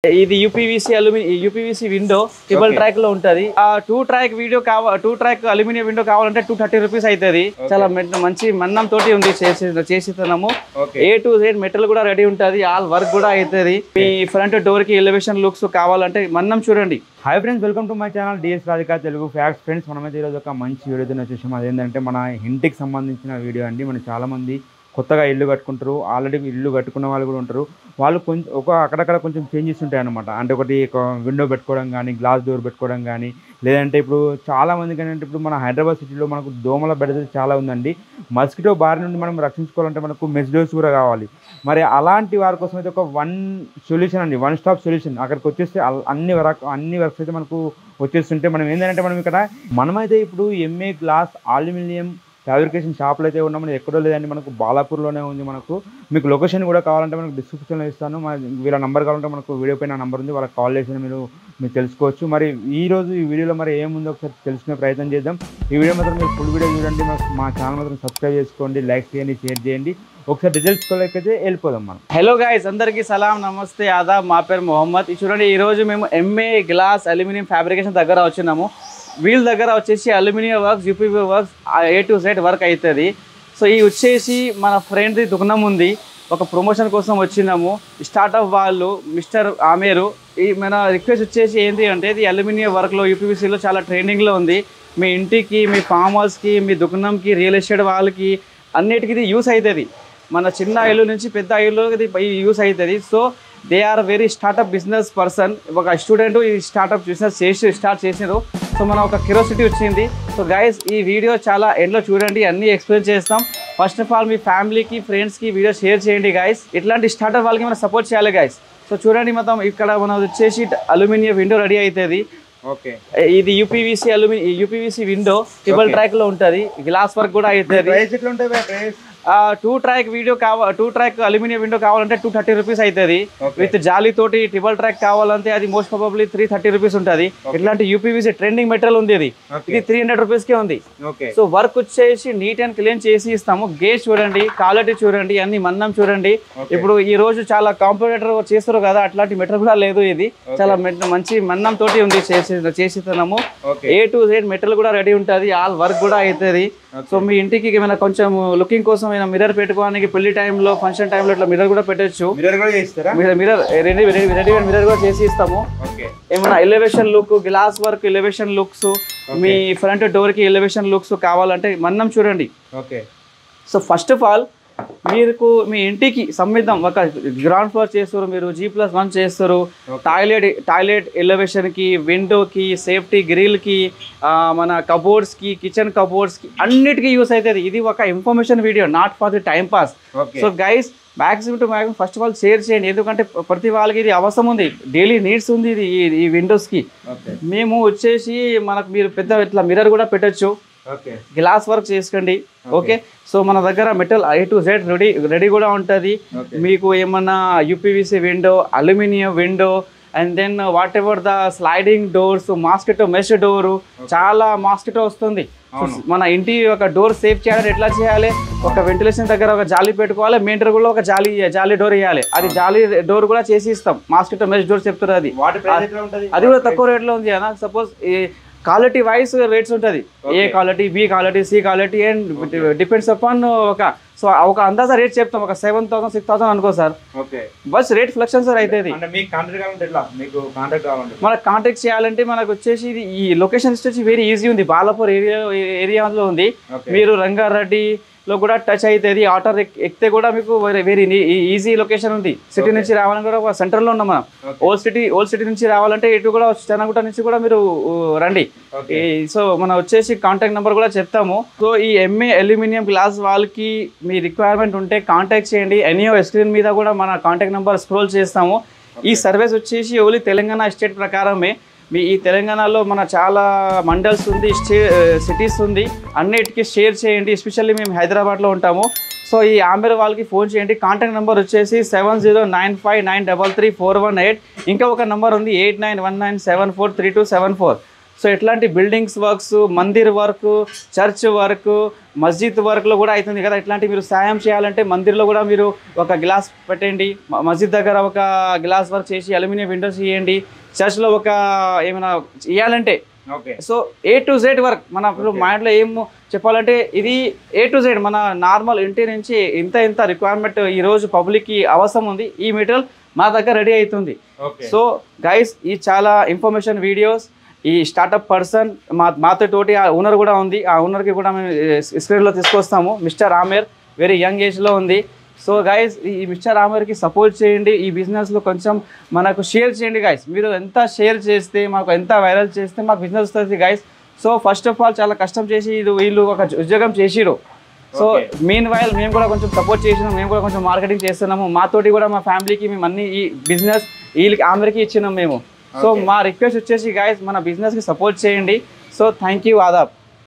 ఇది UPVC window triple track లో ఉంటది. ఆ 2 track video two track aluminium window కావాలంటే 230 రూపీస్ అవుతుంది. చాలా మంచి మన్నం తోటి ఉంది చేసిస్తున్నాము. A to Z మెటల్ కూడా రెడీ ఉంటది. ఆల్ వర్క్ కూడా అవుతుంది. మీ ఫ్రంట్ డోర్ కి ఎలివేషన్ లుక్స్ కావాలంటే మన్నం చూడండి. Hi friends, welcome to my channel DS Radhika Telugu facts. Friends, మనమైతే ఈరోజు ఒక మంచి వీడియోతో వచ్చేసాము. అదేంటంటే మన ఇంటికి సంబంధించిన వీడియో అండి. మన చాలామంది కొత్తగా ఇల్లు కట్టుకుంటారు, ఆల్రెడీ ఇల్లు కట్టుకున్న వాళ్ళు కూడా ఉంటారు. వాళ్ళు కొంచెం అక్కడక్కడ కొంచెం చేంజెస్ ఉంటాయి అనమాట. అంటే ఒకటి విండో పెట్టుకోవడం కానీ, గ్లాస్ డోర్ పెట్టుకోవడం కానీ, లేదంటే ఇప్పుడు చాలామందికి ఏంటంటే ఇప్పుడు మన హైదరాబాద్ సిటీలో మనకు దోమల బెడద చాలా ఉందండి. మస్కిటో బారి నుండి మనం రక్షించుకోవాలంటే మనకు మెస్ డోర్స్ కూడా కావాలి. మరి అలాంటి వారి కోసం అయితే ఒక సొల్యూషన్ అండి, వన్ స్టాప్ సొల్యూషన్. అక్కడికి వచ్చేస్తే అన్ని వర్క్స్ అయితే మనకు వచ్చేస్తుంటే మనం ఏంటంటే మనమైతే ఇప్పుడు ఎంఏ గ్లాస్ అల్యూమినియం ఫ్యాబ్రికేషన్ షాప్లో అయితే ఉన్నామని ఎక్కడో లేదండి, మనకు బాలాపూర్లోనే ఉంది. మీకు లొకేషన్ కూడా కావాలంటే మనకు డిస్క్రిప్షన్లో ఇస్తాను. వీళ్ళ నెంబర్ కావాలంటే మనకు వీడియో పైన నెంబర్ ఉంది, వాళ్ళకి కాల్ చేసి మీరు తెలుసుకోవచ్చు. మరి ఈ వీడియోలో మరి ఏముందో ఒకసారి తెలుసుకునే ప్రయత్నం చేద్దాం. ఈ వీడియో మాత్రం మీరు ఫుల్ వీడియో చూడండి. మా ఛానల్ మాత్రం సబ్స్క్రైబ్ చేసుకోండి, లైక్ చేయండి, షేర్ చేయండి. ఒకసారి రిజల్ట్స్ అయితే వెళ్ళిపోదాం మనం. హలో గైస్, అందరికీ సలాం, నమస్తే, ఆదాబ్. మా పేరు మొహమ్మద్. చూడండి, ఈరోజు మేము ఎంఏ గ్లాస్ అల్యూమినియం ఫ్యాబ్రికేషన్ దగ్గర వచ్చినాము. వీళ్ళ దగ్గర వచ్చేసి aluminium works, UPV works, A to Z work అవుతుంది. సో ఈ వచ్చేసి మన ఫ్రెండ్ది దుకాణం ఉంది. ఒక ప్రమోషన్ కోసం వచ్చినాము. స్టార్ట్అప్ వాళ్ళు మిస్టర్ ఆమేరు. ఈ మన రిక్వెస్ట్ వచ్చేసి ఏంటి అంటే, ఇది అల్యూమినియం వర్క్లో యూపీవీసీలో చాలా ట్రెండింగ్లో ఉంది. మీ ఇంటికి, మీ ఫామ్ హౌస్కి, మీ దుకాణంకి, రియల్ ఎస్టేట్ వాళ్ళకి అన్నిటికీ ఇది యూస్ అవుతుంది. మన చిన్న ఇల్లు నుంచి పెద్ద ఇల్లు ఇది యూస్ అవుతుంది. So they are very startup business person. ఒక స్టూడెంట్ ఈ స్టార్ట్అప్ బిజినెస్ స్టార్ట్ చేసినారు. సో మన ఒక క్యూరియాసిటీ వచ్చింది. సో గైస్, ఈ వీడియో చాలా ఎండ్లో చూడండి, అన్నీ ఎక్స్ప్లెయిన్ చేస్తాం. ఫస్ట్ ఆఫ్ ఆల్ మీ ఫ్యామిలీకి, ఫ్రెండ్స్కి వీడియో షేర్ చేయండి గైస్. ఇట్లాంటి స్టార్ట్అప్ వాళ్ళకి మనం సపోర్ట్ చేయాలి గైస్. సో చూడండి, మొత్తం ఇక్కడ మనం వచ్చేసి అల్యూమినియం విండో రెడీ అవుతుంది. ఓకే, ఇది యూపీవీసీ విండో ట్రిపుల్ ట్రాక్ లో ఉంటది. గ్లాస్ వర్క్ కూడా అవుతుంది. 2 ట్రాక్ అల్యూమినియం విండో కావాలంటే 230 రూపీస్ అవుతుంది. విత్ జాలీ తోటి ట్రిపుల్ ట్రాక్ కావాలంటే అది మోస్ట్ ప్రాబబ్లీ 330 రూపీస్ ఉంటుంది. ఇట్లాంటి యూపీవీసీ ట్రెండింగ్ మెటీరియల్ ఉంది. ఇది 300 రూపీస్కే ఉంది. సో వర్క్ వచ్చేసి నీట్ అండ్ క్లీన్ చేసి ఇస్తాము. గేజ్ చూడండి, క్వాలిటీ చూడండి, అన్ని మన్నం చూడండి. ఇప్పుడు ఈ రోజు చాలా కాంపిటేటర్ చేస్తారు కదా, అట్లాంటి మెటీరియల్ కూడా లేదు. ఇది చాలా మంచి మన్నం తోటి ఉంది చేసిస్తున్నాము. A to Z మెటీరియల్ కూడా రెడీ ఉంటుంది. ఆల్ వర్క్ కూడా అవుతుంది. సో మీ ఇంటికి ఏమైనా కొంచెం లుకింగ్ కోసం మిర్రర్ పెట్టుకోవడానికి, పెళ్లి టైంలో, ఫంక్షన్ టైంలో ఇట్లా మిర్రర్ కూడా పెట్టచ్చు. మిర్రర్ కూడా చేసి ఇస్తాము. ఏమైనా elevation look, glass work elevation looks, మీ ఫ్రంట్ డోర్ కి ఎలివేషన్ లుక్స్ కావాలంటే మన్నం చూడండి. సో ఫస్ట్ ఆఫ్ ఆల్ మీకు మీ ఇంటికి సంబంధం ఒక గ్రౌండ్ ఫ్లోర్ చేస్తారు, మీరు G+1 చేస్తారు. టాయిలెట్ ఎలివేషన్కి, విండోకి, సేఫ్టీ గ్రిల్కి, మన కబోర్డ్స్కి, కిచెన్ కబోర్డ్స్కి అన్నిటికీ యూస్ అవుతుంది. ఇది ఒక information video, not for the time pass. So guys, maximum to maximum first of all share చేయండి. ఎందుకంటే ప్రతి వాళ్ళకి ఇది అవసరం ఉంది, డైలీ నీడ్స్ ఉంది ఇది ఈ విండోస్కి. మేము వచ్చేసి మీరు పెద్ద ఇట్లా మిర్రర్ కూడా పెట్టచ్చు, గ్లాస్ వర్క్ చేసుకోండి. ఓకే, సో మన దగ్గర metal A to Z ready కూడా ఉంటుంది. మీకు ఏమన్నా UPVC window, aluminium window, and then whatever the sliding doors, mosquito mesh door, చాలా మాస్కిటో వస్తుంది. మన ఇంటి ఒక డోర్ సేఫ్ చేయాలంటే ఎట్లా చేయాలి? ఒక వెంటిలేషన్ దగ్గర ఒక జాలీ పెట్టుకోవాలి, మెయిన్ డోర్ కూడా ఒక జాలీ డోర్ వేయాలి. అది జాలీ డోర్ కూడా చేసి ఇస్తాం. మాస్కిటో మెష్ డోర్ చెప్తారు. అది కూడా తక్కువ రేట్లో ఉంది కదా. సపోజ్ క్వాలిటీ వైజ్ రేట్స్ ఉంటుంది. A quality, B quality, C quality, and depends upon ఒక అందాజా రేట్ చెప్తాం. ఒక 7,000 6,000 అనుకో సార్. బస్ రేట్ ఫ్లక్షన్ సార్ అవుతుంది. మనకు కాంటాక్ట్ చేయాలంటే మనకు వచ్చేసి ఈ లొకేషన్ వచ్చేసి వెరీ ఈజీ ఉంది. బాలాపూర్ ఏరియాలో ఉంది. మీరు రంగారెడ్డిలో కూడా టచ్ అవుతుంది. ఆటో ఎక్కితే కూడా మీకు వెరీ ఈజీ లొకేషన్ ఉంది. సిటీ నుంచి రావాలని కూడా ఒక సెంటర్లో ఉన్నాం మనం. ఓల్డ్ సిటీ నుంచి రావాలంటే ఇటు కూడా చెన్నగుట్ట నుంచి కూడా మీరు రండి. సో మనం వచ్చేసి కాంటాక్ట్ నెంబర్ కూడా చెప్తాము. సో ఈ ఎంఏ అల్యూమినియం గ్లాస్ వాళ్ళకి మీ రిక్వైర్మెంట్ ఉంటే కాంటాక్ట్ చేయండి. ఎనీయో స్క్రీన్ మీద కూడా మన కాంటాక్ట్ నెంబర్ స్క్రోల్ చేస్తాము. ఈ సర్వీస్ వచ్చేసి ఓన్లీ తెలంగాణ స్టేట్ ప్రకారమే. ఈ తెలంగాణలో మన చాలా మండల్స్ ఉంది, సిటీస్ ఉంది. అన్నిటికీ షేర్ చేయండి. ఎస్పెషల్లీ మేము హైదరాబాద్లో ఉంటాము. సో ఈ ఆమెర్ వాళ్ళకి ఫోన్ చేయండి. కాంటాక్ట్ నెంబర్ వచ్చేసి 7095933418. ఇంకా ఒక నెంబర్ ఉంది 8919743274. సో ఎట్లాంటి buildings works, mandir work, church work, masjid వర్క్లో కూడా అవుతుంది కదా. ఇట్లాంటి మీరు సాయం చేయాలంటే మందిర్లో కూడా మీరు ఒక గ్లాస్ పెట్టండి, మస్జిద్ దగ్గర ఒక గ్లాస్ వర్క్ చేసి అల్యూమినియం విండోస్ ఇవ్వండి, చర్చ్లో ఒక ఏమైనా ఇవ్వాలంటే. Okay. So A to Z work మన మైండ్లో ఏం చెప్పాలంటే ఇది A to Z మన నార్మల్ ఇంటి నుంచి ఇంత రిక్వైర్మెంట్ ఈరోజు పబ్లిక్కి అవసరం ఉంది, ఈ మెటీరియల్ మా దగ్గర రెడీ అవుతుంది. సో గైస్ ఈ చాలా ఇన్ఫర్మేషన్ వీడియోస్ ఈ స్టార్టప్ పర్సన్ మాతో తోటి ఆ ఓనర్ కూడా ఉంది, ఆ ఓనర్కి కూడా మేము స్క్రీన్లో తీసుకొస్తాము. మిస్టర్ ఆమీర్ వెరీ యంగ్ ఏజ్లో ఉంది. సో గైస్ ఈ మిస్టర్ ఆమీర్కి సపోర్ట్ చేయండి, ఈ బిజినెస్లో కొంచెం మనకు షేర్ చేయండి గైస్. మీరు ఎంత షేర్ చేస్తే మాకు ఎంత వైరల్ చేస్తే మాకు బిజినెస్ వస్తుంది guys. So first of all చాలా కష్టం చేసి వీళ్ళు ఒక ఉద్యోగం చేసిరు. సో మీన్ వైల్ మేము కూడా కొంచెం సపోర్ట్ చేసినాం, మేము కూడా కొంచెం మార్కెటింగ్ చేస్తున్నాము. మాతోటి కూడా మా ఫ్యామిలీకి మేము అన్ని ఈ బిజినెస్ వీళ్ళకి ఆమెరికి ఇచ్చినాం మేము. సో మా రిక్వెస్ట్ వచ్చేసి గైస్ మన బిజినెస్కి సపోర్ట్ చేయండి. So thank you, Aadab.